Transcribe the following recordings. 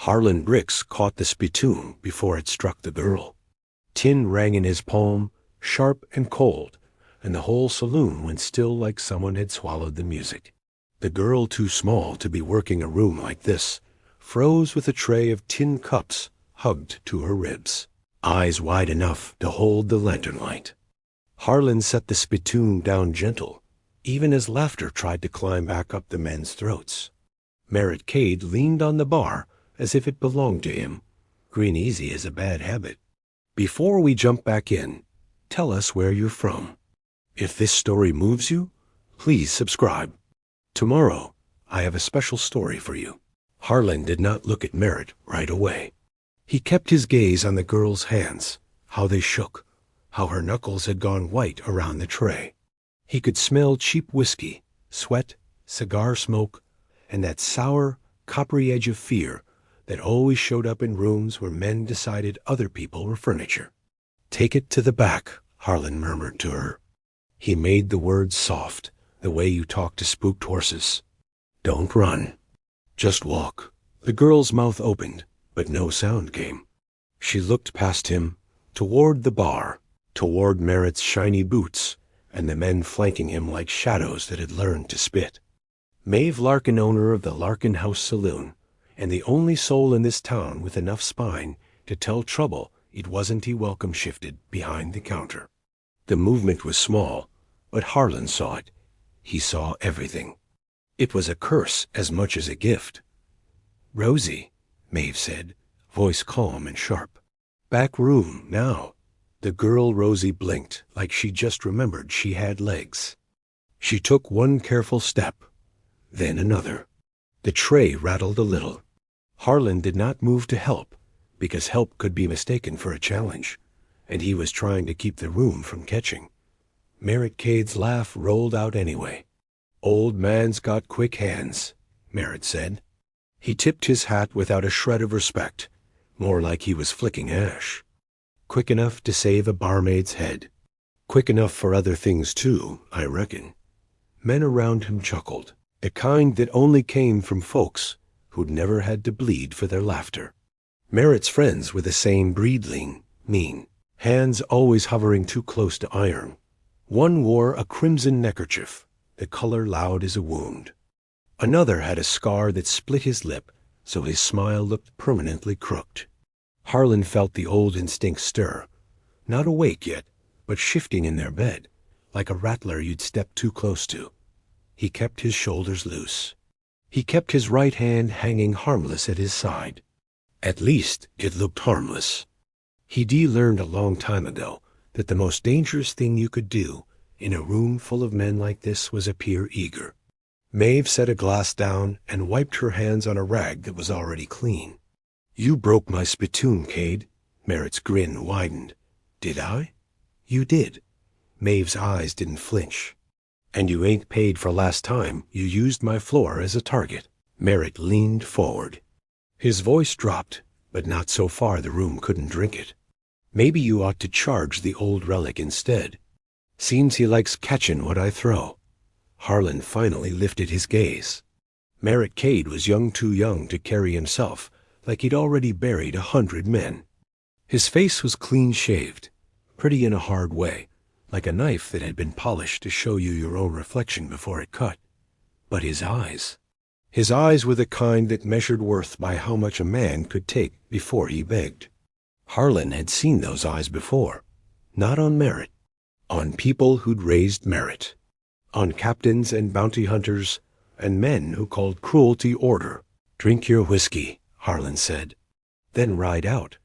Harlan Bricks caught the spittoon before it struck the girl. Tin rang in his palm, sharp and cold, and the whole saloon went still like someone had swallowed the music. The girl, too small to be working a room like this, froze with a tray of tin cups hugged to her ribs, eyes wide enough to hold the lantern light. Harlan set the spittoon down gentle, even as laughter tried to climb back up the men's throats. Merritt Cade leaned on the bar as if it belonged to him. Grin easy is a bad habit. Before we jump back in, tell us where you're from. If this story moves you, please subscribe. Tomorrow, I have a special story for you. Harlan did not look at Merritt right away. He kept his gaze on the girl's hands, how they shook, how her knuckles had gone white around the tray. He could smell cheap whiskey, sweat, cigar smoke, and that sour, coppery edge of fear that always showed up in rooms where men decided other people were furniture. "Take it to the back," Harlan murmured to her. He made the words soft, the way you talk to spooked horses. "Don't run. Just walk." The girl's mouth opened, but no sound came. She looked past him, toward the bar, toward Merritt's shiny boots, and the men flanking him like shadows that had learned to spit. Maeve Larkin, owner of the Larkin House Saloon, and the only soul in this town with enough spine to tell trouble it wasn't he welcome shifted behind the counter. The movement was small, but Harlan saw it. He saw everything. It was a curse as much as a gift. "Rosie," Maeve said, voice calm and sharp. "Back room, now." The girl Rosie blinked like she just remembered she had legs. She took one careful step, then another. The tray rattled a little. Harlan did not move to help, because help could be mistaken for a challenge, and he was trying to keep the room from catching. Merritt Cade's laugh rolled out anyway. "Old man's got quick hands," Merritt said. He tipped his hat without a shred of respect, more like he was flicking ash. "Quick enough to save a barmaid's head. Quick enough for other things too, I reckon." Men around him chuckled, the kind that only came from folks who'd never had to bleed for their laughter. Merritt's friends were the same breedling, mean, hands always hovering too close to iron. One wore a crimson neckerchief, the color loud as a wound. Another had a scar that split his lip, so his smile looked permanently crooked. Harlan felt the old instinct stir, not awake yet, but shifting in their bed, like a rattler you'd step too close to. He kept his shoulders loose. He kept his right hand hanging harmless at his side. At least it looked harmless. He'd learned a long time ago that the most dangerous thing you could do in a room full of men like this was appear eager. Maeve set a glass down and wiped her hands on a rag that was already clean. "You broke my spittoon, Cade." Merritt's grin widened. "Did I?" "You did." Maeve's eyes didn't flinch. "And you ain't paid for last time you used my floor as a target." Merritt leaned forward. His voice dropped, but not so far the room couldn't drink it. "Maybe you ought to charge the old relic instead. Seems he likes catchin' what I throw." Harlan finally lifted his gaze. Merritt Cade was too young to carry himself like he'd already buried 100 men. His face was clean-shaved, pretty in a hard way, like a knife that had been polished to show you your own reflection before it cut. But his eyes were the kind that measured worth by how much a man could take before he begged. Harlan had seen those eyes before, not on Merritt, on people who'd raised Merritt, on captains and bounty hunters and men who called cruelty order. "Drink your whiskey," Harlan said. "Then ride out."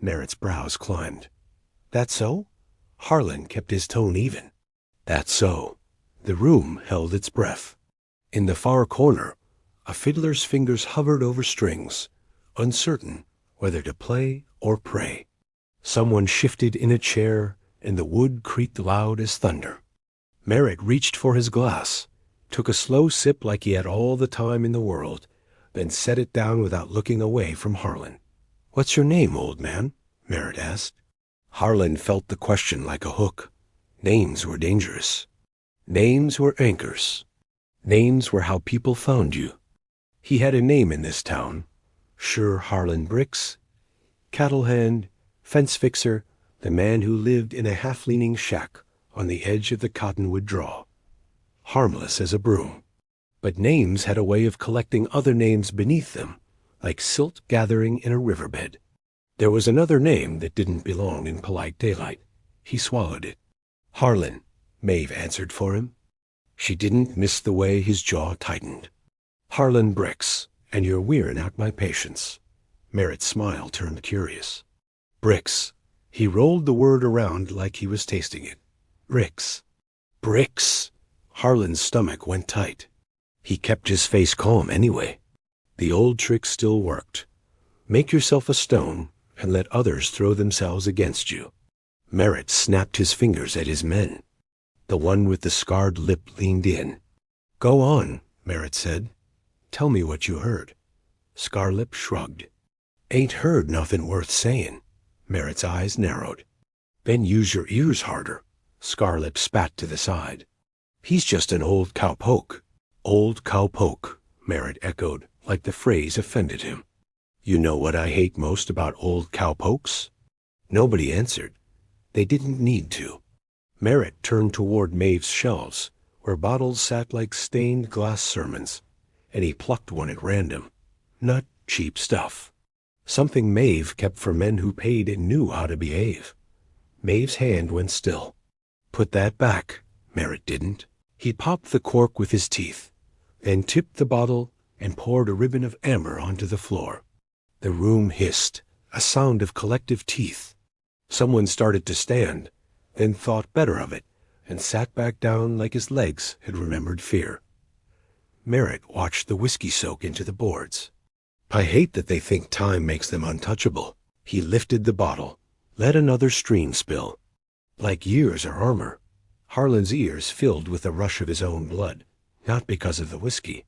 Merritt's brows climbed. "That so?" Harlan kept his tone even. "That's so." The room held its breath. In the far corner, a fiddler's fingers hovered over strings, uncertain whether to play or pray. Someone shifted in a chair, and the wood creaked loud as thunder. Merritt reached for his glass, took a slow sip like he had all the time in the world, then set it down without looking away from Harlan. "What's your name, old man?" Merritt asked. Harlan felt the question like a hook. Names were dangerous. Names were anchors. Names were how people found you. He had a name in this town, Sure Harlan Bricks, cattle hand, fence fixer, the man who lived in a half-leaning shack on the edge of the cottonwood draw. Harmless as a broom. But names had a way of collecting other names beneath them, like silt gathering in a riverbed. There was another name that didn't belong in polite daylight. He swallowed it. Harlan, Maeve answered for him. She didn't miss the way his jaw tightened. Harlan Bricks, and you're wearing out my patience. Merritt's smile turned curious. Bricks. He rolled the word around like he was tasting it. Bricks. Bricks. Harlan's stomach went tight. He kept his face calm anyway. The old trick still worked. Make yourself a stone and let others throw themselves against you. Merritt snapped his fingers at his men. The one with the scarred lip leaned in. Go on, Merritt said. Tell me what you heard. Scarlip shrugged. Ain't heard nothing worth saying. Merritt's eyes narrowed. Then use your ears harder. Scarlip spat to the side. He's just an old cowpoke. Old cowpoke, Merritt echoed, like the phrase offended him. You know what I hate most about old cowpokes? Nobody answered. They didn't need to. Merritt turned toward Maeve's shelves, where bottles sat like stained glass sermons, and he plucked one at random. Not cheap stuff. Something Maeve kept for men who paid and knew how to behave. Maeve's hand went still. Put that back. Merritt didn't. He popped the cork with his teeth, then tipped the bottle and poured a ribbon of amber onto the floor. The room hissed, a sound of collective teeth. Someone started to stand, then thought better of it, and sat back down like his legs had remembered fear. Merritt watched the whiskey soak into the boards. I hate that they think time makes them untouchable. He lifted the bottle, let another stream spill. Like years or armor. Harlan's ears filled with a rush of his own blood, not because of the whiskey,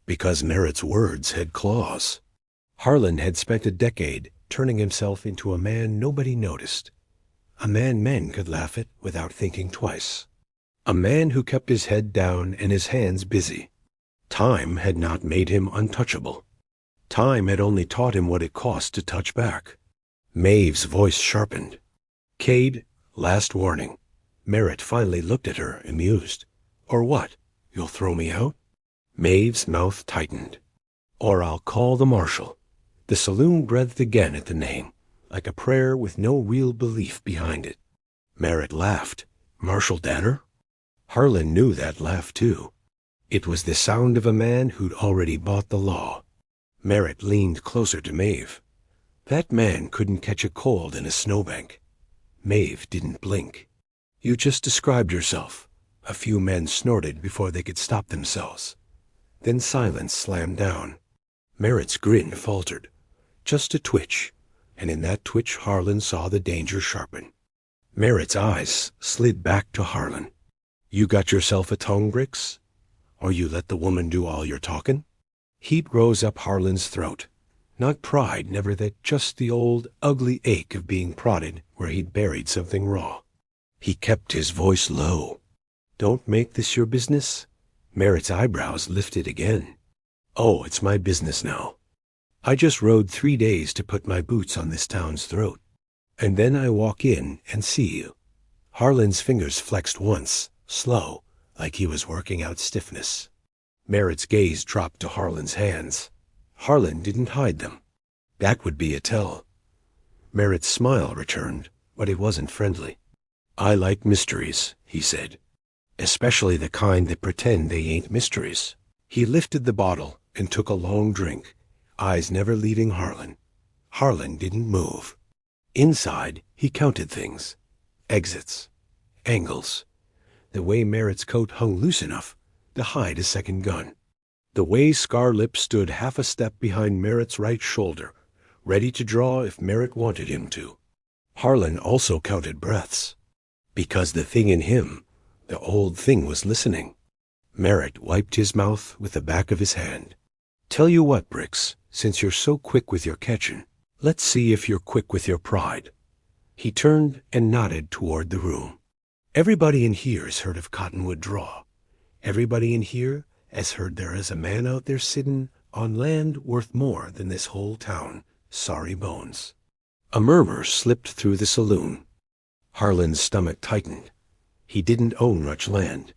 because Merritt's words had claws. Harlan had spent a decade turning himself into a man nobody noticed. A man men could laugh at without thinking twice. A man who kept his head down and his hands busy. Time had not made him untouchable. Time had only taught him what it cost to touch back. Maeve's voice sharpened. Cade, last warning. Merritt finally looked at her, amused. Or what? You'll throw me out? Maeve's mouth tightened. Or I'll call the marshal. The saloon breathed again at the name, like a prayer with no real belief behind it. Merritt laughed. Marshal Danner? Harlan knew that laugh, too. It was the sound of a man who'd already bought the law. Merritt leaned closer to Maeve. That man couldn't catch a cold in a snowbank. Maeve didn't blink. You just described yourself. A few men snorted before they could stop themselves. Then silence slammed down. Merritt's grin faltered. Just a twitch, and in that twitch Harlan saw the danger sharpen. Merritt's eyes slid back to Harlan. You got yourself a tongue, Bricks? Or you let the woman do all your talking? Heat rose up Harlan's throat. Not pride, never that just the old, ugly ache of being prodded where he'd buried something raw. He kept his voice low. Don't make this your business? Merritt's eyebrows lifted again. Oh, it's my business now. I just rode 3 days to put my boots on this town's throat. And then I walk in and see you. Harlan's fingers flexed once, slow, like he was working out stiffness. Merritt's gaze dropped to Harlan's hands. Harlan didn't hide them. That would be a tell. Merritt's smile returned, but it wasn't friendly. I like mysteries, he said. Especially the kind that pretend they ain't mysteries. He lifted the bottle and took a long drink, eyes never leaving Harlan. Harlan didn't move. Inside, he counted things. Exits. Angles. The way Merritt's coat hung loose enough to hide a second gun. The way Scarlip stood half a step behind Merritt's right shoulder, ready to draw if Merritt wanted him to. Harlan also counted breaths. Because the thing in him, the old thing, was listening. Merritt wiped his mouth with the back of his hand. Tell you what, Bricks, since you're so quick with your catchin', let's see if you're quick with your pride. He turned and nodded toward the room. Everybody in here has heard of Cottonwood Draw. Everybody in here has heard there is a man out there sittin' on land worth more than this whole town, sorry bones. A murmur slipped through the saloon. Harlan's stomach tightened. He didn't own much land,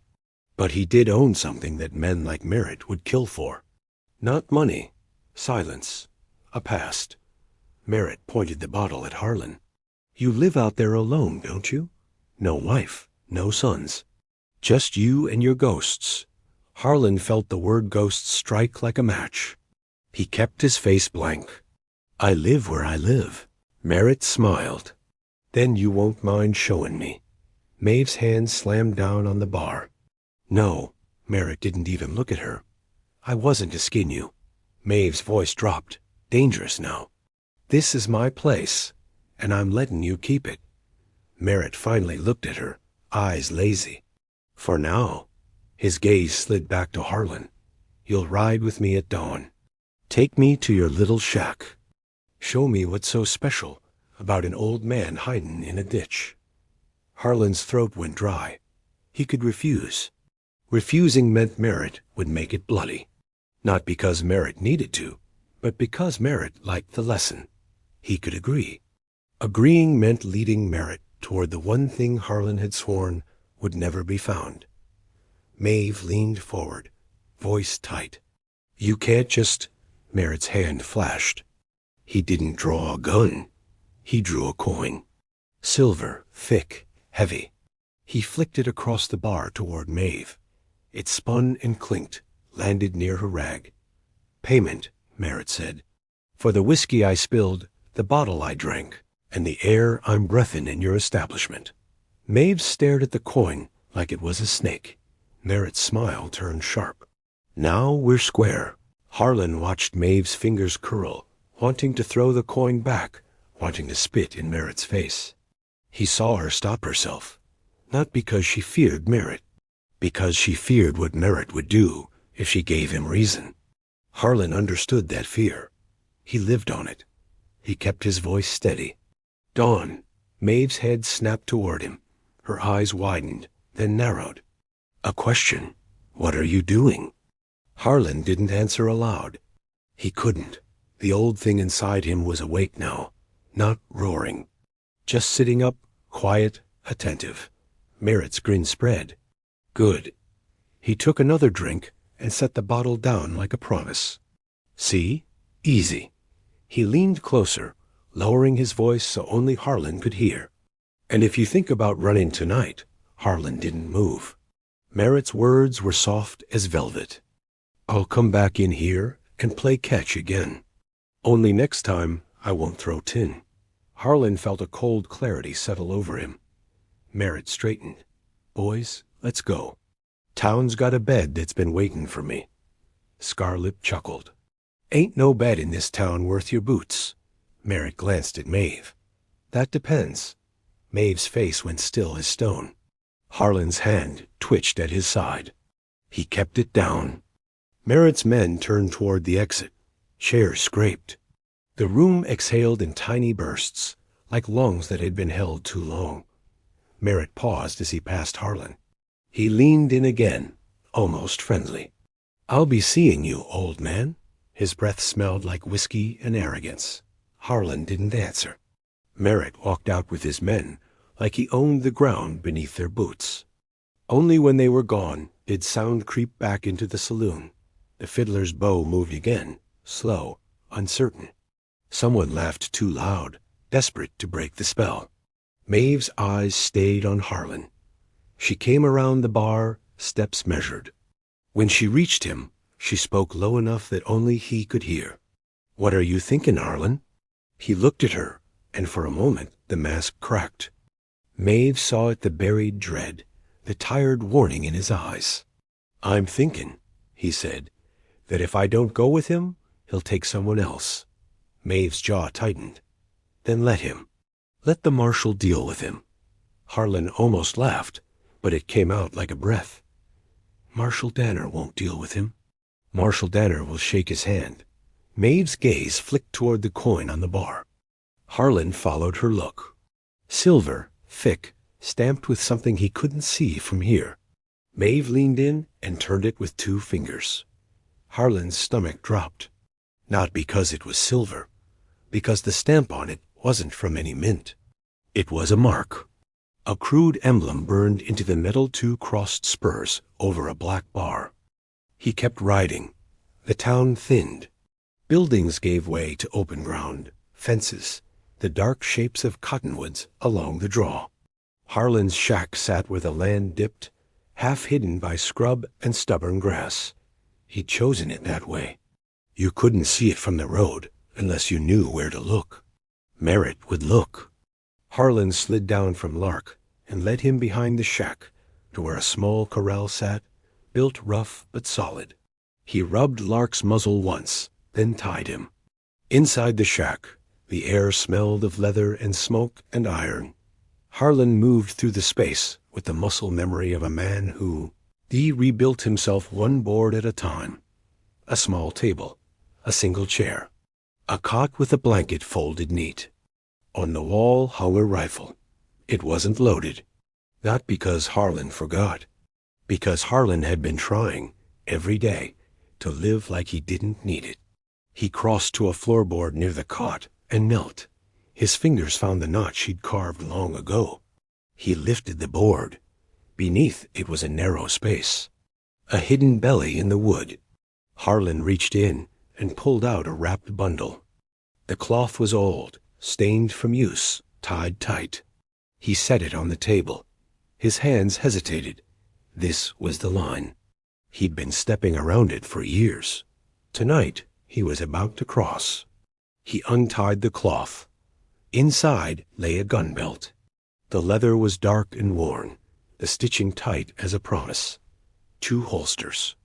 but he did own something that men like Merritt would kill for. Not money, silence, a past. Merritt pointed the bottle at Harlan. You live out there alone, don't you? No wife, no sons. Just you and your ghosts. Harlan felt the word ghosts strike like a match. He kept his face blank. I live where I live. Merritt smiled. Then you won't mind showing me. Maeve's hand slammed down on the bar. No, Merritt didn't even look at her. I wasn't to skin you. Maeve's voice dropped. Dangerous now. This is my place, and I'm letting you keep it. Merritt finally looked at her, eyes lazy. For now. His gaze slid back to Harlan. You'll ride with me at dawn. Take me to your little shack. Show me what's so special about an old man hiding in a ditch. Harlan's throat went dry. He could refuse. Refusing meant Merritt would make it bloody. Not because Merritt needed to, but because Merritt liked the lesson. He could agree. Agreeing meant leading Merritt toward the one thing Harlan had sworn would never be found. Maeve leaned forward, voice tight. You can't just... Merritt's hand flashed. He didn't draw a gun. He drew a coin. Silver, thick, heavy. He flicked it across the bar toward Maeve. It spun and clinked, landed near her rag. Payment, Merritt said. For the whiskey I spilled, the bottle I drank, and the air I'm breathing in your establishment. Maeve stared at the coin like it was a snake. Merritt's smile turned sharp. Now we're square. Harlan watched Maeve's fingers curl, wanting to throw the coin back, wanting to spit in Merritt's face. He saw her stop herself, not because she feared Merritt, because she feared what Merritt would do if she gave him reason. Harlan understood that fear. He lived on it. He kept his voice steady. Dawn. Maeve's head snapped toward him. Her eyes widened, then narrowed. A question. What are you doing? Harlan didn't answer aloud. He couldn't. The old thing inside him was awake now, not roaring. Just sitting up, quiet, attentive. Merritt's grin spread. Good. He took another drink and set the bottle down like a promise. See? Easy. He leaned closer, lowering his voice so only Harlan could hear. And if you think about running tonight, Harlan didn't move. Merritt's words were soft as velvet. I'll come back in here and play catch again. Only next time I won't throw tin. Harlan felt a cold clarity settle over him. Merritt straightened. Boys, let's go. Town's got a bed that's been waiting for me. Scarlett chuckled. Ain't no bed in this town worth your boots. Merritt glanced at Maeve. That depends. Maeve's face went still as stone. Harlan's hand twitched at his side. He kept it down. Merritt's men turned toward the exit. Chairs scraped. The room exhaled in tiny bursts, like lungs that had been held too long. Merritt paused as he passed Harlan. He leaned in again, almost friendly. I'll be seeing you, old man. His breath smelled like whiskey and arrogance. Harlan didn't answer. Merritt walked out with his men, like he owned the ground beneath their boots. Only when they were gone did sound creep back into the saloon. The fiddler's bow moved again, slow, uncertain. Someone laughed too loud, desperate to break the spell. Maeve's eyes stayed on Harlan. She came around the bar, steps measured. When she reached him, she spoke low enough that only he could hear. What are you thinking, Harlan? He looked at her, and for a moment the mask cracked. Maeve saw it, the buried dread, the tired warning in his eyes. I'm thinking, he said, that if I don't go with him, he'll take someone else. Maeve's jaw tightened. Then let him. Let the marshal deal with him. Harlan almost laughed, but it came out like a breath. Marshal Danner won't deal with him. Marshal Danner will shake his hand. Maeve's gaze flicked toward the coin on the bar. Harlan followed her look. Silver, thick, stamped with something he couldn't see from here. Maeve leaned in and turned it with 2 fingers. Harlan's stomach dropped. Not because it was silver, because the stamp on it wasn't from any mint. It was a mark. A crude emblem burned into the metal two-crossed spurs over a black bar. He kept riding. The town thinned. Buildings gave way to open ground, fences, the dark shapes of cottonwoods along the draw. Harlan's shack sat where the land dipped, half hidden by scrub and stubborn grass. He'd chosen it that way. You couldn't see it from the road unless you knew where to look. Merritt would look. Harlan slid down from Lark and led him behind the shack to where a small corral sat, built rough but solid. He rubbed Lark's muzzle once, then tied him. Inside the shack, the air smelled of leather and smoke and iron. Harlan moved through the space with the muscle memory of a man who rebuilt himself one board at a time. A small table, a single chair, a cot with a blanket folded neat. On the wall hung a rifle. It wasn't loaded. Not because Harlan forgot. Because Harlan had been trying, every day, to live like he didn't need it. He crossed to a floorboard near the cot and knelt. His fingers found the notch he'd carved long ago. He lifted the board. Beneath it was a narrow space. A hidden belly in the wood. Harlan reached in and pulled out a wrapped bundle. The cloth was old, stained from use, tied tight. He set it on the table. His hands hesitated. This was the line. He'd been stepping around it for years. Tonight, he was about to cross. He untied the cloth. Inside lay a gun belt. The leather was dark and worn, the stitching tight as a promise. 2 holsters,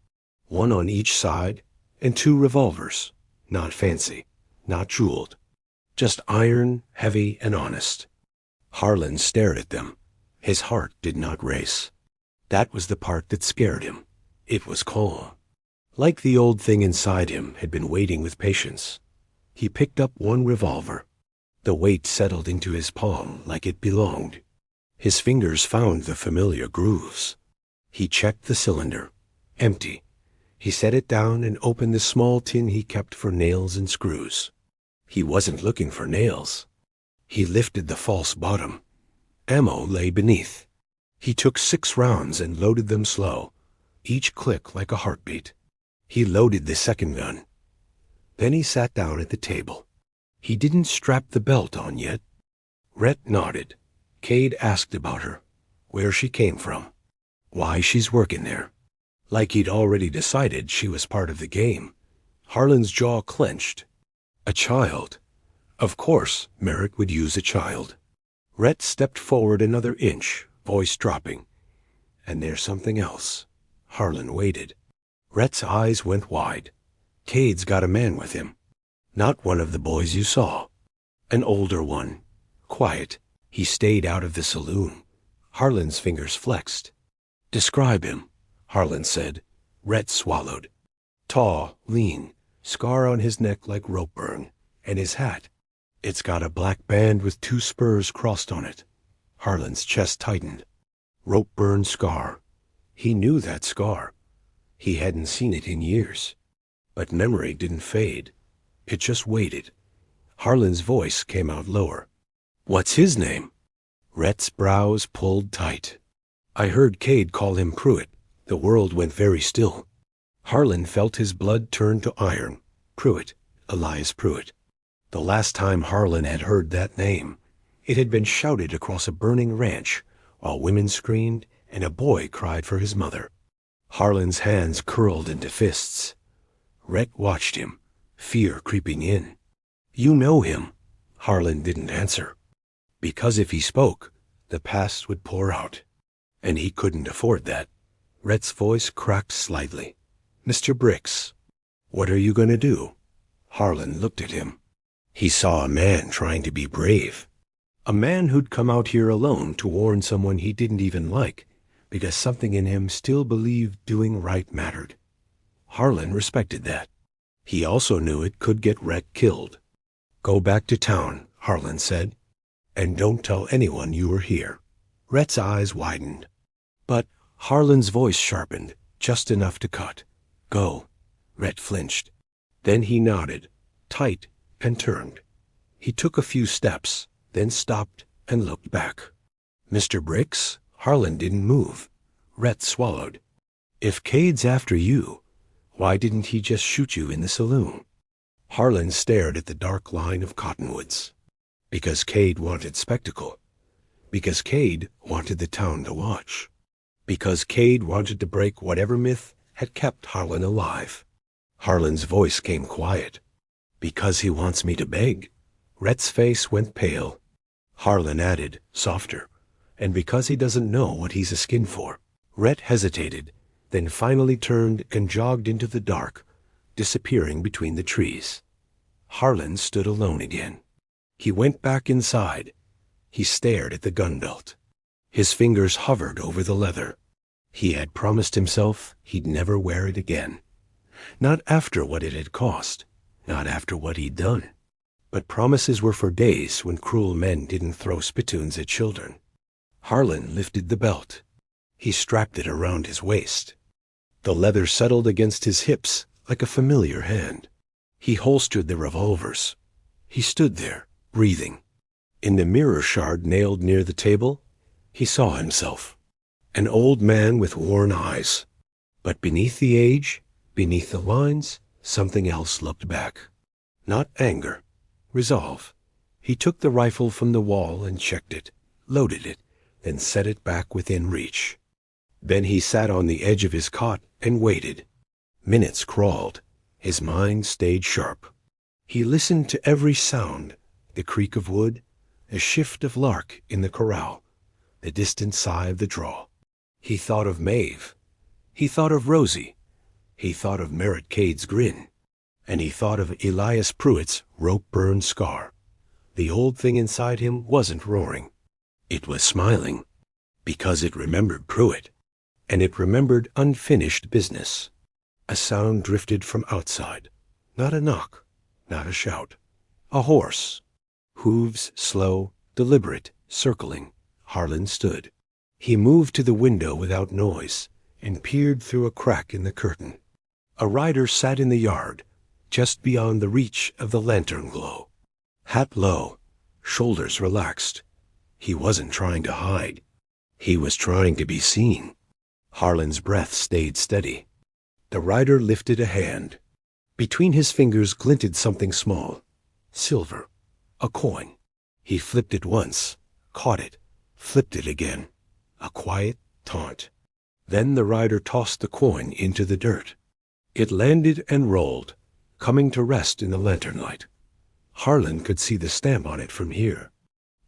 one on each side, and 2 revolvers, not fancy, not jeweled, just iron, heavy, and honest. Harlan stared at them. His heart did not race. That was the part that scared him. It was calm. Like the old thing inside him had been waiting with patience. He picked up one revolver. The weight settled into his palm like it belonged. His fingers found the familiar grooves. He checked the cylinder. Empty. He set it down and opened the small tin he kept for nails and screws. He wasn't looking for nails. He lifted the false bottom. Ammo lay beneath. He took 6 rounds and loaded them slow, each click like a heartbeat. He loaded the second gun. Then he sat down at the table. He didn't strap the belt on yet. Rhett nodded. Cade asked about her, where she came from, why she's working there. Like he'd already decided she was part of the game. Harlan's jaw clenched. A child. Of course, Merritt would use a child. Rhett stepped forward another inch, voice dropping. And there's something else. Harlan waited. Rhett's eyes went wide. Cade's got a man with him. Not one of the boys you saw. An older one. Quiet. He stayed out of the saloon. Harlan's fingers flexed. Describe him, Harlan said. Rhett swallowed. Tall, lean, scar on his neck like rope burn, and his hat. It's got a black band with 2 spurs crossed on it. Harlan's chest tightened. Rope burn scar. He knew that scar. He hadn't seen it in years. But memory didn't fade. It just waited. Harlan's voice came out lower. What's his name? Rhett's brows pulled tight. I heard Cade call him Pruitt. The world went very still. Harlan felt his blood turn to iron. Pruitt. Elias Pruitt. The last time Harlan had heard that name, it had been shouted across a burning ranch while women screamed and a boy cried for his mother. Harlan's hands curled into fists. Rhett watched him, fear creeping in. You know him. Harlan didn't answer. Because if he spoke, the past would pour out. And he couldn't afford that. Rhett's voice cracked slightly. Mr. Bricks, what are you going to do? Harlan looked at him. He saw a man trying to be brave. A man who'd come out here alone to warn someone he didn't even like, because something in him still believed doing right mattered. Harlan respected that. He also knew it could get Rhett killed. Go back to town, Harlan said, and don't tell anyone you were here. Rhett's eyes widened. But Harlan's voice sharpened, just enough to cut. Go. Rhett flinched. Then he nodded, tight, and turned. He took a few steps, then stopped and looked back. Mr. Briggs? Harlan didn't move. Rhett swallowed. If Cade's after you, why didn't he just shoot you in the saloon? Harlan stared at the dark line of cottonwoods. Because Cade wanted spectacle. Because Cade wanted the town to watch. Because Cade wanted to break whatever myth had kept Harlan alive. Harlan's voice came quiet. Because he wants me to beg. Rhett's face went pale. Harlan added, softer. And because he doesn't know what he's a skin for. Rhett hesitated, then finally turned and jogged into the dark, disappearing between the trees. Harlan stood alone again. He went back inside. He stared at the gun belt. His fingers hovered over the leather. He had promised himself he'd never wear it again. Not after what it had cost, not after what he'd done. But promises were for days when cruel men didn't throw spittoons at children. Harlan lifted the belt. He strapped it around his waist. The leather settled against his hips like a familiar hand. He holstered the revolvers. He stood there, breathing. In the mirror shard nailed near the table, he saw himself. An old man with worn eyes. But beneath the age, beneath the lines, something else looked back. Not anger. Resolve. He took the rifle from the wall and checked it, loaded it, then set it back within reach. Then he sat on the edge of his cot and waited. Minutes crawled. His mind stayed sharp. He listened to every sound, the creak of wood, a shift of lark in the corral, the distant sigh of the draw. He thought of Maeve. He thought of Rosie. He thought of Merritt Cade's grin. And he thought of Elias Pruitt's rope-burned scar. The old thing inside him wasn't roaring. It was smiling, because it remembered Pruitt, and it remembered unfinished business. A sound drifted from outside. Not a knock, not a shout. A horse. Hooves slow, deliberate, circling. Harlan stood. He moved to the window without noise and peered through a crack in the curtain. A rider sat in the yard, just beyond the reach of the lantern glow. Hat low, shoulders relaxed. He wasn't trying to hide. He was trying to be seen. Harlan's breath stayed steady. The rider lifted a hand. Between his fingers glinted something small. Silver. A coin. He flipped it once, caught it, flipped it again. A quiet taunt. Then the rider tossed the coin into the dirt. It landed and rolled, coming to rest in the lantern light. Harlan could see the stamp on it from here.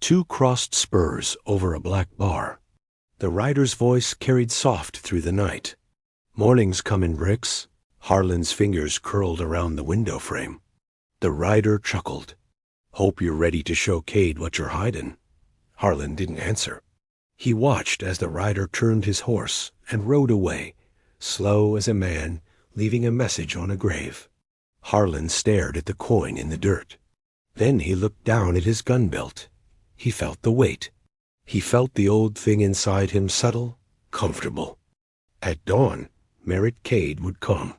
2 crossed spurs over a black bar. The rider's voice carried soft through the night. Morning's comin', Bricks. Harlan's fingers curled around the window frame. The rider chuckled. Hope you're ready to show Cade what you're hidin'. Harlan didn't answer. He watched as the rider turned his horse and rode away, slow as a man leaving a message on a grave. Harlan stared at the coin in the dirt. Then he looked down at his gun belt. He felt the weight. He felt the old thing inside him settle, comfortable. At dawn, Merritt Cade would come.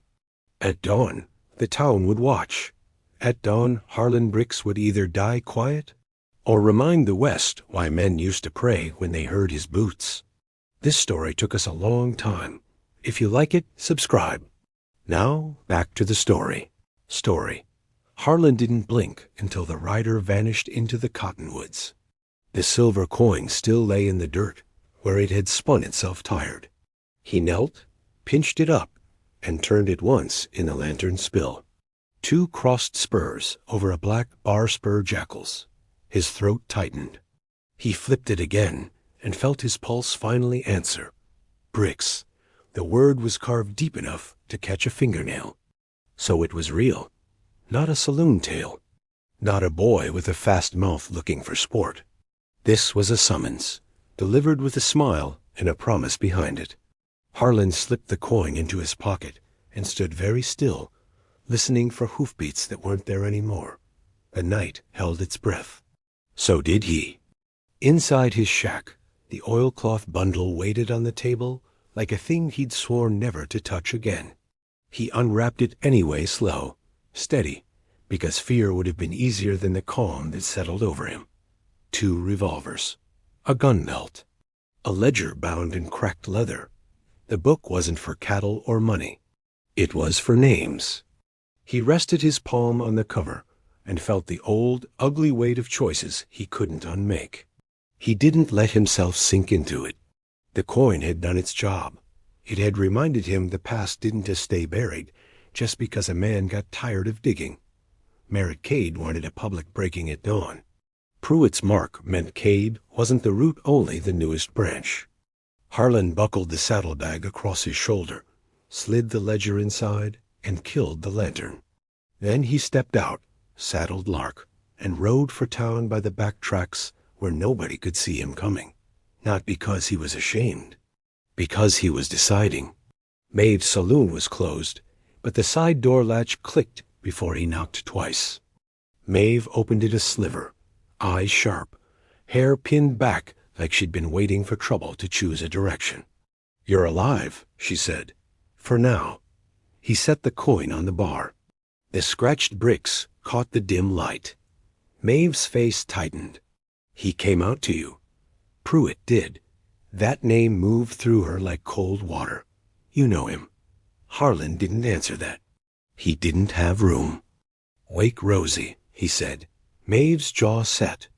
At dawn, the town would watch. At dawn, Harlan Bricks would either die quiet or remind the West why men used to pray when they heard his boots. This story took us a long time. If you like it, subscribe. Now, back to the story. Harlan didn't blink until the rider vanished into the cottonwoods. The silver coin still lay in the dirt, where it had spun itself tired. He knelt, pinched it up, and turned it once in the lantern spill. 2 crossed spurs over a black bar-spur jackals. His throat tightened. He flipped it again and felt his pulse finally answer. Bricks. The word was carved deep enough to catch a fingernail. So it was real. Not a saloon tale. Not a boy with a fast mouth looking for sport. This was a summons, delivered with a smile and a promise behind it. Harlan slipped the coin into his pocket and stood very still, listening for hoofbeats that weren't there anymore. The night held its breath. So did he. Inside his shack, the oilcloth bundle waited on the table like a thing he'd sworn never to touch again. He unwrapped it anyway, slow, steady, because fear would have been easier than the calm that settled over him. 2 revolvers, a gun belt, a ledger bound in cracked leather. The book wasn't for cattle or money. It was for names. He rested his palm on the cover and felt the old, ugly weight of choices he couldn't unmake. He didn't let himself sink into it. The coin had done its job. It had reminded him the past didn't just stay buried just because a man got tired of digging. Merritt Cade wanted a public breaking at dawn. Pruitt's mark meant Cade wasn't the root, only the newest branch. Harlan buckled the saddlebag across his shoulder, slid the ledger inside, and killed the lantern. Then he stepped out, saddled Lark, and rode for town by the back tracks where nobody could see him coming. Not because he was ashamed, because he was deciding. Maeve's saloon was closed, but the side door latch clicked before he knocked twice. Maeve opened it a sliver, eyes sharp, hair pinned back like she'd been waiting for trouble to choose a direction. "You're alive," she said. "For now." He set the coin on the bar. The scratched bricks caught the dim light. Maeve's face tightened. "He came out to you." Pruitt did. That name moved through her like cold water. "You know him." Harlan didn't answer that. He didn't have room. "Wake Rosie," he said. Maeve's jaw set.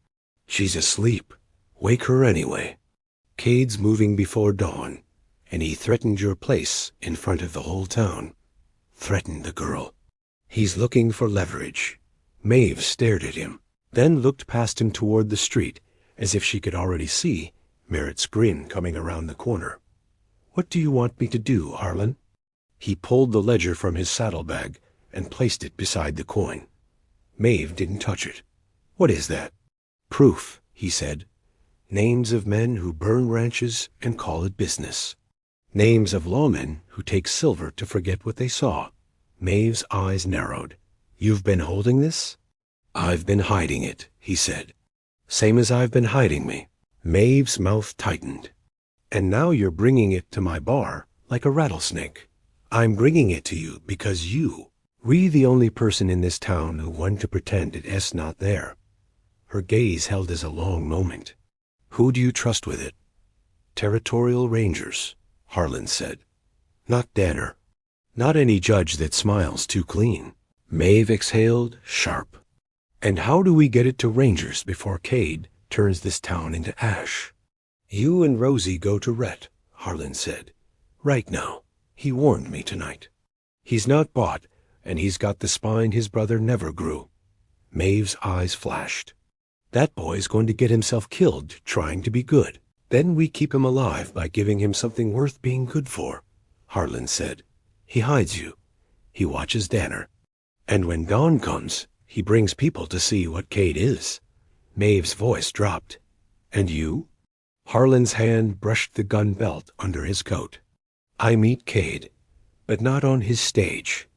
"She's asleep. Wake her anyway. Cade's moving before dawn, and he threatened your place in front of the whole town. Threatened the girl. He's looking for leverage." Maeve stared at him, then looked past him toward the street, as if she could already see Merritt's grin coming around the corner. "What do you want me to do, Harlan?" He pulled the ledger from his saddlebag and placed it beside the coin. Maeve didn't touch it. "What is that?" "Proof," he said. "Names of men who burn ranches and call it business. Names of lawmen who take silver to forget what they saw." Maeve's eyes narrowed. "You've been holding this?" "I've been hiding it," he said. "Same as I've been hiding me." Maeve's mouth tightened. "And now you're bringing it to my bar like a rattlesnake." "I'm bringing it to you because we the only person in this town who want to pretend it's not there." Her gaze held as a long moment. "Who do you trust with it?" "Territorial rangers," Harlan said. "Not Danner. Not any judge that smiles too clean." Maeve exhaled, sharp. "And how do we get it to rangers before Cade turns this town into ash?" "You and Rosie go to Rhett," Harlan said. "Right now. He warned me tonight. He's not bought, and he's got the spine his brother never grew." Maeve's eyes flashed. "That boy's going to get himself killed trying to be good. Then we keep him alive by giving him something worth being good for," Harlan said. "He hides you. He watches Danner. And when dawn comes, he brings people to see what Cade is." Maeve's voice dropped. "And you?" Harlan's hand brushed the gun belt under his coat. "I meet Cade, but not on his stage."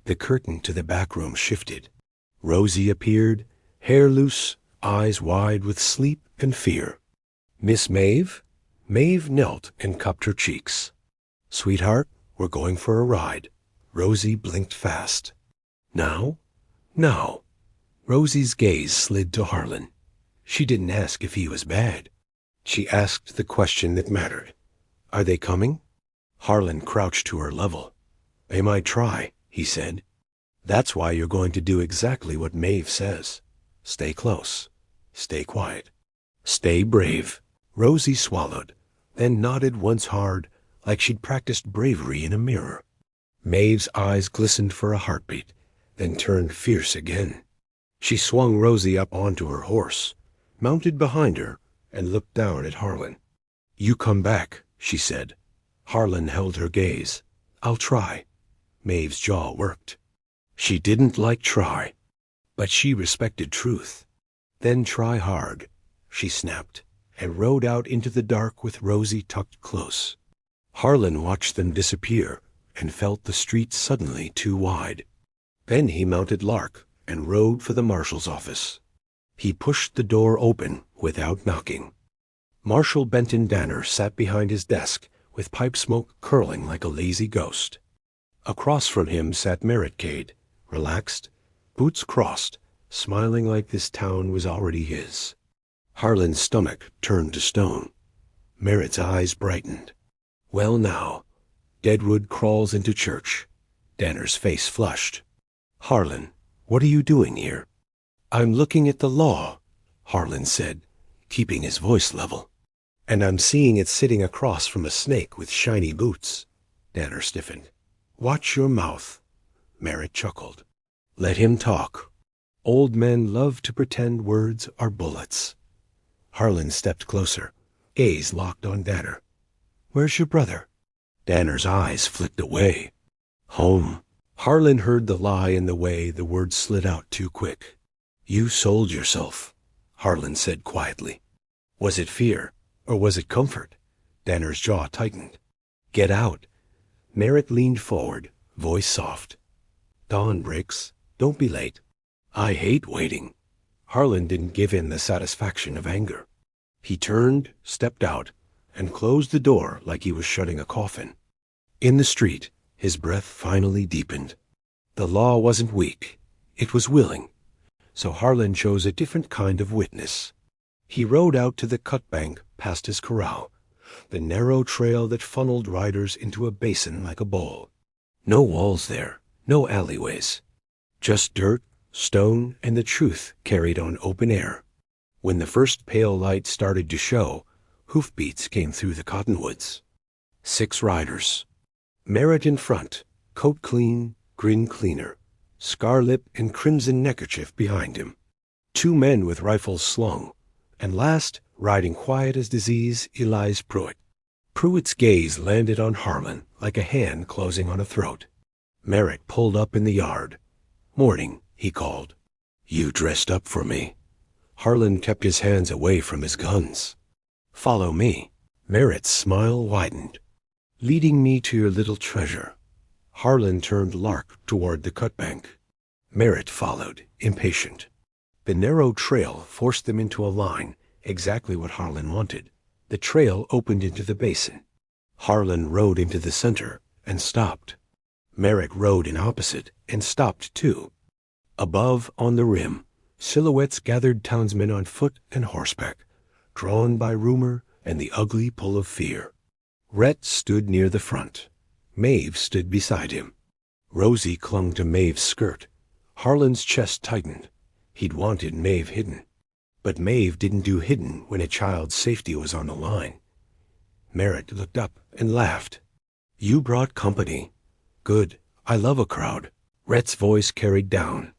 The curtain to the back room shifted. Rosie appeared, hair loose, eyes wide with sleep and fear. "Miss Maeve?" Maeve knelt and cupped her cheeks. "Sweetheart, we're going for a ride." Rosie blinked fast. "Now?" "Now." Rosie's gaze slid to Harlan. She didn't ask if he was bad. She asked the question that mattered. "Are they coming?" Harlan crouched to her level. "They might try," he said. "That's why you're going to do exactly what Maeve says. Stay close. Stay quiet. Stay brave." Rosie swallowed, then nodded once hard, like she'd practiced bravery in a mirror. Maeve's eyes glistened for a heartbeat, then turned fierce again. She swung Rosie up onto her horse, mounted behind her, and looked down at Harlan. "You come back," she said. Harlan held her gaze. "I'll try." Maeve's jaw worked. She didn't like try, but she respected truth. "Then try hard," she snapped, and rode out into the dark with Rosie tucked close. Harlan watched them disappear and felt the street suddenly too wide. Then he mounted Lark and rode for the marshal's office. He pushed the door open without knocking. Marshal Benton Danner sat behind his desk with pipe smoke curling like a lazy ghost. Across from him sat Merritt, relaxed, boots crossed, smiling like this town was already his. Harlan's stomach turned to stone. Merritt's eyes brightened. Well now, Deadwood crawls into church. Danner's face flushed. Harlan, what are you doing here? I'm looking at the law, Harlan said, keeping his voice level. And I'm seeing it sitting across from a snake with shiny boots. Danner stiffened. Watch your mouth. Merritt chuckled. Let him talk. Old men love to pretend words are bullets. Harlan stepped closer, gaze locked on Danner. Where's your brother? Danner's eyes flicked away. Home. Harlan heard the lie in the way the words slid out too quick. You sold yourself, Harlan said quietly. Was it fear, or was it comfort? Danner's jaw tightened. Get out. Merritt leaned forward, voice soft. Dawn breaks. Don't be late. I hate waiting. Harlan didn't give in the satisfaction of anger. He turned, stepped out, and closed the door like he was shutting a coffin. In the street, his breath finally deepened. The law wasn't weak. It was willing. So Harlan chose a different kind of witness. He rode out to the cut bank past his corral, the narrow trail that funneled riders into a basin like a bowl. No walls there, no alleyways. Just dirt, stone, and the truth carried on open air. When the first pale light started to show, hoofbeats came through the cottonwoods. 6 riders. Merritt in front, coat clean, grin cleaner, scar lip and crimson neckerchief behind him. 2 men with rifles slung, and last, riding quiet as disease, Elias Pruitt. Pruitt's gaze landed on Harlan like a hand closing on a throat. Merritt pulled up in the yard. Morning, he called. You dressed up for me. Harlan kept his hands away from his guns. Follow me. Merritt's smile widened. Leading me to your little treasure. Harlan turned Lark toward the cut bank. Merritt followed, impatient. The narrow trail forced them into a line, exactly what Harlan wanted. The trail opened into the basin. Harlan rode into the center and stopped. Merritt rode in opposite and stopped too. Above, on the rim, silhouettes gathered townsmen on foot and horseback, drawn by rumor and the ugly pull of fear. Rhett stood near the front. Maeve stood beside him. Rosie clung to Maeve's skirt. Harlan's chest tightened. He'd wanted Maeve hidden. But Maeve didn't do hidden when a child's safety was on the line. Merritt looked up and laughed. You brought company. Good. I love a crowd. Rhett's voice carried down.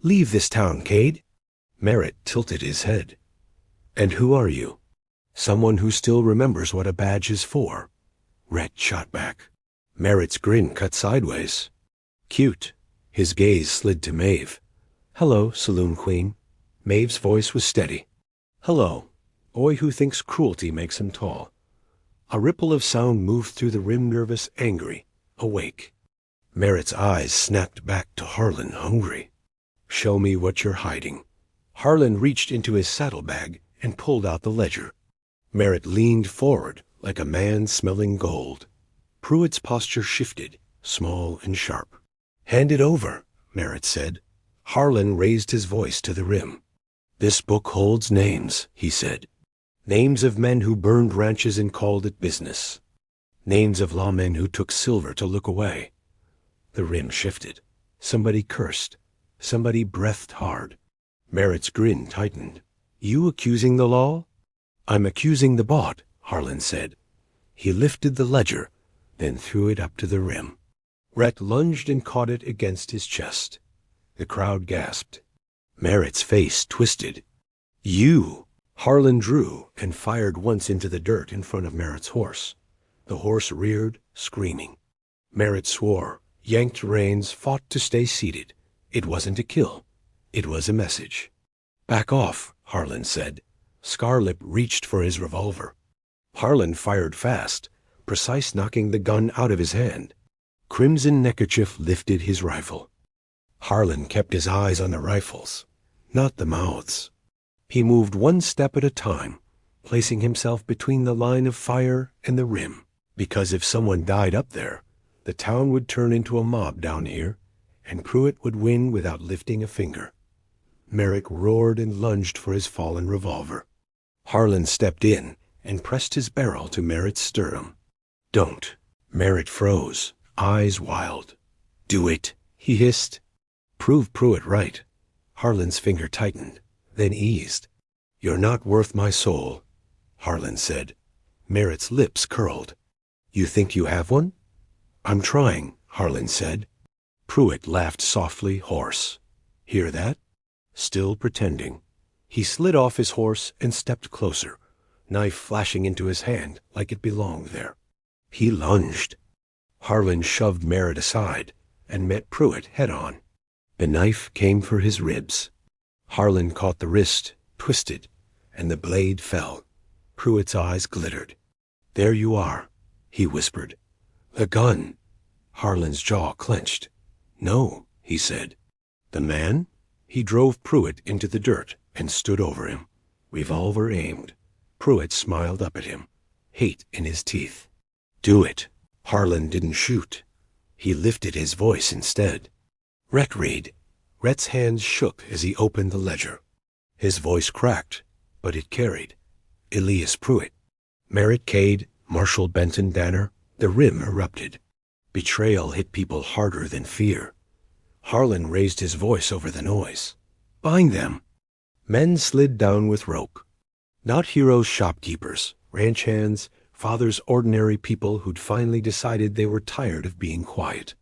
Leave this town, Cade. Merritt tilted his head. And who are you? Someone who still remembers what a badge is for. Rhett shot back. Merritt's grin cut sideways. Cute. His gaze slid to Maeve. Hello, Saloon Queen. Maeve's voice was steady. Hello. Boy who thinks cruelty makes him tall. A ripple of sound moved through the rim, nervous, angry, awake. Merritt's eyes snapped back to Harlan, hungry. Show me what you're hiding. Harlan reached into his saddlebag and pulled out the ledger. Merritt leaned forward like a man smelling gold. Pruitt's posture shifted, small and sharp. Hand it over, Merritt said. Harlan raised his voice to the rim. This book holds names, he said. Names of men who burned ranches and called it business. Names of lawmen who took silver to look away. The rim shifted. Somebody cursed. Somebody breathed hard. Merritt's grin tightened. You accusing the law? I'm accusing the bot, Harlan said. He lifted the ledger, then threw it up to the rim. Rhett lunged and caught it against his chest. The crowd gasped. Merritt's face twisted. You! Harlan drew and fired once into the dirt in front of Merritt's horse. The horse reared, screaming. Merritt swore, yanked reins, fought to stay seated. It wasn't a kill. It was a message. Back off, Harlan said. Scarlip reached for his revolver. Harlan fired fast, precise, knocking the gun out of his hand. Crimson Neckerchief lifted his rifle. Harlan kept his eyes on the rifles, not the mouths. He moved one step at a time, placing himself between the line of fire and the rim, because if someone died up there, The town would turn into a mob down here, and Pruitt would win without lifting a finger. Merrick roared and lunged for his fallen revolver. Harlan stepped in and pressed his barrel to Merritt's sternum. "Don't." Merritt froze, eyes wild. "Do it," he hissed. "Prove Pruitt right." Harlan's finger tightened, then eased. "You're not worth my soul," Harlan said. Merritt's lips curled. "You think you have one?" "I'm trying," Harlan said. Pruitt laughed softly, hoarse. "Hear that?" Still pretending. He slid off his horse and stepped closer, knife flashing into his hand like it belonged there. He lunged. Harlan shoved Merritt aside and met Pruitt head-on. The knife came for his ribs. Harlan caught the wrist, twisted, and the blade fell. Pruitt's eyes glittered. "There you are," he whispered. "The gun." Harlan's jaw clenched. "No," he said. "The man?" He drove Pruitt into the dirt and stood over him, revolver aimed. Pruitt smiled up at him, hate in his teeth. "Do it." Harlan didn't shoot. He lifted his voice instead. "Rhett read." Rhett's hands shook as he opened the ledger. His voice cracked, but it carried. Elias Pruitt. Merritt Cade, Marshall Benton Danner. The rim erupted. Betrayal hit people harder than fear. Harlan raised his voice over the noise. "Bind them." Men slid down with rope. Not heroes, shopkeepers, ranch hands, father's ordinary people who'd finally decided they were tired of being quiet.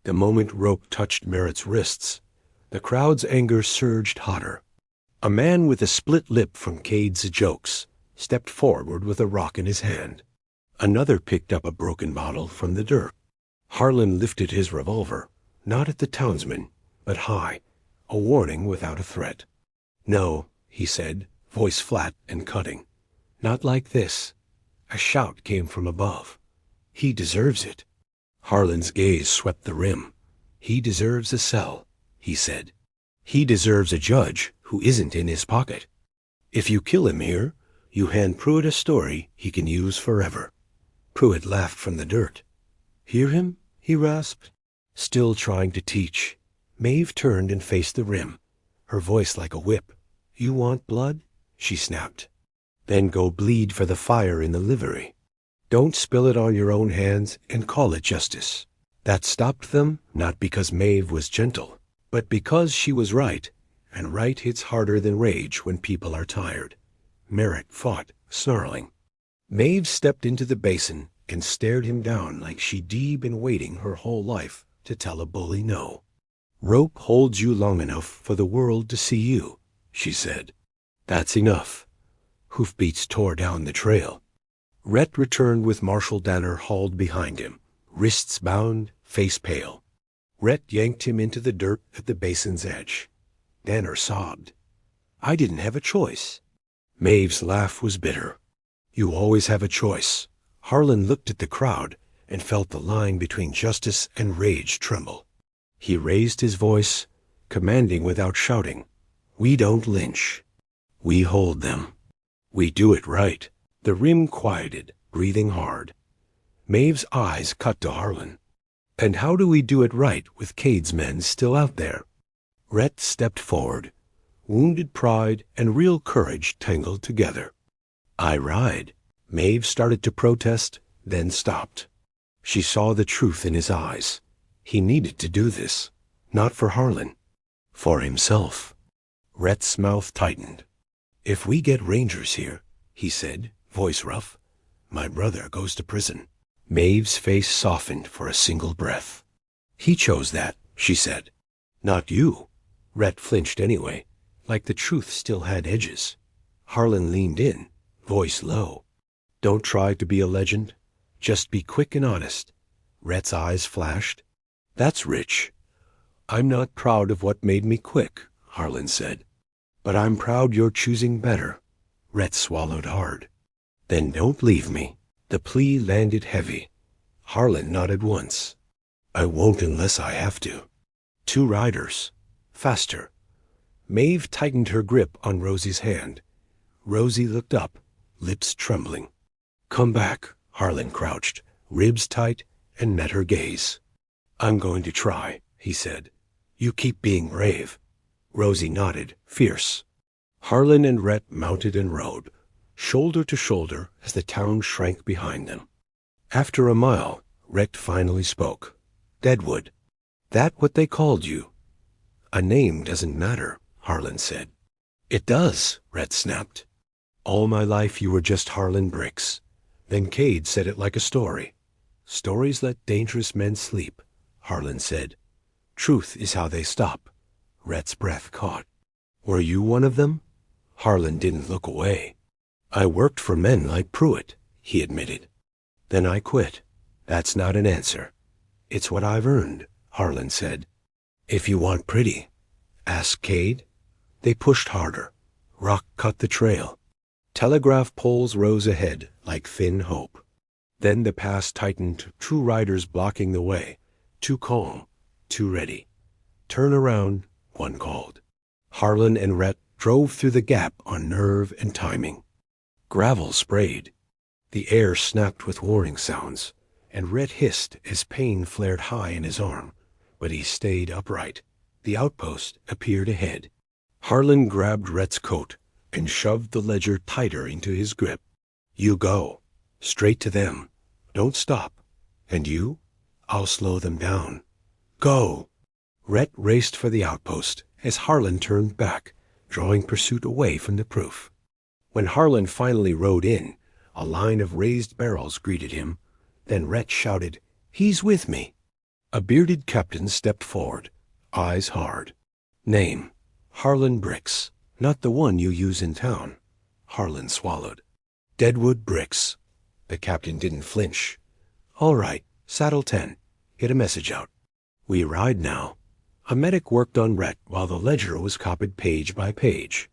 The moment rope touched Merritt's wrists, the crowd's anger surged hotter. A man with a split lip from Cade's jokes stepped forward with a rock in his hand. Another picked up a broken bottle from the dirt. Harlan lifted his revolver, not at the townsman, but high, a warning without a threat. "No," he said, voice flat and cutting. "Not like this." A shout came from above. "He deserves it." Harlan's gaze swept the rim. "He deserves a cell," he said. "He deserves a judge who isn't in his pocket. If you kill him here, you hand Pruitt a story he can use forever." Pruitt laughed from the dirt. "Hear him?" he rasped. Still trying to teach, Maeve turned and faced the rim, her voice like a whip. "You want blood?" she snapped. "Then go bleed for the fire in the livery. Don't spill it on your own hands and call it justice." That stopped them, not because Maeve was gentle, but because she was right, and right hits harder than rage when people are tired. Merritt fought, snarling. Maeve stepped into the basin and stared him down like she'd been waiting her whole life to tell a bully no. "Rope holds you long enough for the world to see you," she said. "That's enough." Hoofbeats tore down the trail. Rhett returned with Marshall Danner hauled behind him, wrists bound, face pale. Rhett yanked him into the dirt at the basin's edge. Danner sobbed. "I didn't have a choice." Maeve's laugh was bitter. "You always have a choice." Harlan looked at the crowd and felt the line between justice and rage tremble. He raised his voice, commanding without shouting. "We don't lynch. We hold them. We do it right." The rim quieted, breathing hard. Maeve's eyes cut to Harlan. "And how do we do it right with Cade's men still out there?" Rhett stepped forward. Wounded pride and real courage tangled together. "I ride." Maeve started to protest, then stopped. She saw the truth in his eyes. He needed to do this, not for Harlan, for himself. Rhett's mouth tightened. "If we get rangers here," he said, voice rough, "my brother goes to prison." Maeve's face softened for a single breath. "He chose that," she said. "Not you." Rhett flinched anyway, like the truth still had edges. Harlan leaned in, voice low. "Don't try to be a legend. Just be quick and honest." Rhett's eyes flashed. "That's rich." "I'm not proud of what made me quick," Harlan said. "But I'm proud you're choosing better." Rhett swallowed hard. "Then don't leave me." The plea landed heavy. Harlan nodded once. "I won't unless I have to." Two riders. Faster. Maeve tightened her grip on Rosie's hand. Rosie looked up, lips trembling. "Come back." Harlan crouched, ribs tight and met her gaze. "I'm going to try," he said. "You keep being brave." Rosie nodded, fierce. Harlan and Rhett mounted and rode, shoulder to shoulder as the town shrank behind them. After a mile, Rhett finally spoke. "Deadwood. That what they called you?" "A name doesn't matter," Harlan said. "It does," Rhett snapped. "All my life you were just Harlan Bricks." Then Cade said it like a story. "Stories let dangerous men sleep," Harlan said. "Truth is how they stop." Rhett's breath caught. "Were you one of them?" Harlan didn't look away. "I worked for men like Pruitt," he admitted. "Then I quit." "That's not an answer." "It's what I've earned," Harlan said. "If you want pretty, ask Cade." They pushed harder. Rock cut the trail. Telegraph poles rose ahead like thin hope. Then the pass tightened, two riders blocking the way. Too calm, too ready. "Turn around," one called. Harlan and Rhett drove through the gap on nerve and timing. Gravel sprayed. The air snapped with warning sounds, and Rhett hissed as pain flared high in his arm. But he stayed upright. The outpost appeared ahead. Harlan grabbed Rhett's coat and shoved the ledger tighter into his grip. "You go. Straight to them. Don't stop. And you? I'll slow them down. Go!" Rhett raced for the outpost as Harlan turned back, drawing pursuit away from the proof. When Harlan finally rode in, a line of raised barrels greeted him. Then Rhett shouted, "He's with me!" A bearded captain stepped forward, eyes hard. "Name, Harlan Bricks. Not the one you use in town." Harlan swallowed. "Deadwood Bricks." The captain didn't flinch. "All right, saddle 10. Get a message out. We ride now." A medic worked on Rhett while the ledger was copied page by page.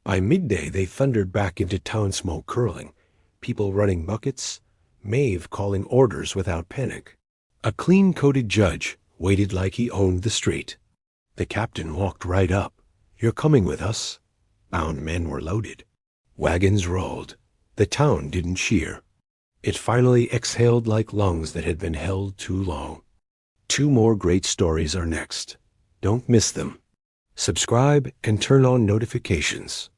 By midday they thundered back into town smoke curling, people running buckets, Maeve calling orders without panic. A clean-coated judge waited like he owned the street. The captain walked right up. "You're coming with us." Bound men were loaded. Wagons rolled. The town didn't cheer. It finally exhaled like lungs that had been held too long. 2 more great stories are next. Don't miss them. Subscribe and turn on notifications.